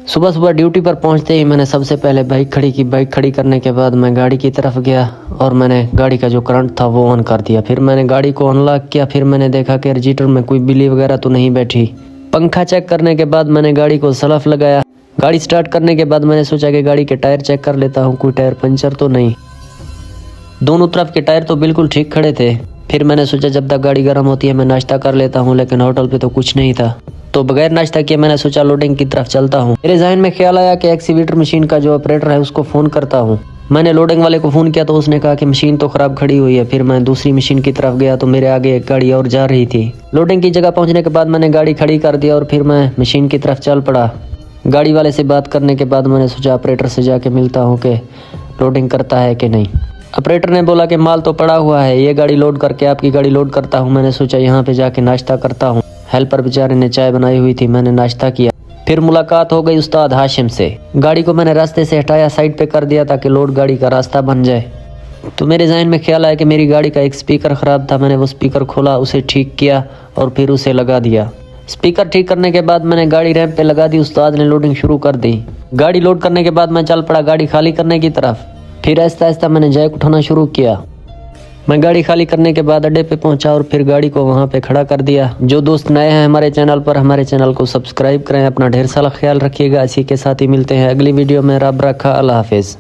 सुबह सुबह ड्यूटी पर पहुंचते ही मैंने सबसे पहले बाइक खड़ी की। बाइक खड़ी करने के बाद मैं गाड़ी की तरफ गया और मैंने गाड़ी का जो करंट था वो ऑन कर दिया। फिर मैंने गाड़ी को अनलॉक किया। फिर मैंने देखा कि रेडिएटर में कोई बिल्ली वगैरह तो नहीं बैठी। पंखा चेक करने के बाद मैंने गाड़ी को सलफ लगाया। गाड़ी स्टार्ट करने के बाद मैंने सोचा कि गाड़ी के टायर चेक कर लेता हूँ, कोई टायर पंचर तो नहीं। दोनों तरफ के टायर तो बिल्कुल ठीक खड़े थे। फिर मैंने सोचा जब तक गाड़ी गर्म होती है मैं नाश्ता कर लेता हूँ, लेकिन होटल पे तो कुछ नहीं था। तो बगैर नाश्ता किए मैंने सोचा लोडिंग की तरफ चलता हूँ। मेरे जहन में ख्याल आया कि एक्सीवेटर मशीन का जो ऑपरेटर है उसको फ़ोन करता हूँ। मैंने लोडिंग वाले को फ़ोन किया तो उसने कहा कि मशीन तो ख़राब खड़ी हुई है। फिर मैं दूसरी मशीन की तरफ गया तो मेरे आगे एक गाड़ी और जा रही थी। लोडिंग की जगह पहुँचने के बाद मैंने गाड़ी खड़ी कर दिया और फिर मैं मशीन की तरफ चल पड़ा। गाड़ी वाले से बात करने के बाद मैंने सोचा ऑपरेटर से जाके मिलता हूँ कि लोडिंग करता है कि नहीं। ऑपरेटर ने बोला कि माल तो पड़ा हुआ है, ये गाड़ी लोड करके आपकी गाड़ी लोड करता हूँ। मैंने सोचा यहाँ पे जाके नाश्ता करता हूँ। हेल्पर बेचारे ने चाय बनाई हुई थी, मैंने नाश्ता किया। फिर मुलाकात हो गई उस्ताद हाशिम से। गाड़ी को मैंने रास्ते से हटाया, साइड पे कर दिया ताकि लोड गाड़ी का रास्ता बन जाए। तो मेरे जहन में ख्याल आया कि मेरी गाड़ी का एक स्पीकर ख़राब था। मैंने वो स्पीकर खोला, उसे ठीक किया और फिर उसे लगा दिया। स्पीकर ठीक करने के बाद मैंने गाड़ी रैंप पे लगा दी। उस्ताद ने लोडिंग शुरू कर दी। गाड़ी लोड करने के बाद मैं चल पड़ा गाड़ी खाली करने की तरफ। फिर आहिस्ता आहिस्ता मैंने जैक उठाना शुरू किया। मैं गाड़ी खाली करने के बाद अड्डे पे पहुंचा और फिर गाड़ी को वहां पे खड़ा कर दिया। जो दोस्त नए हैं हमारे चैनल पर, हमारे चैनल को सब्सक्राइब करें। अपना ढेर सारा ख्याल रखिएगा। इसी के साथ ही मिलते हैं अगली वीडियो में। रब रखा, अल्लाह हाफिज़।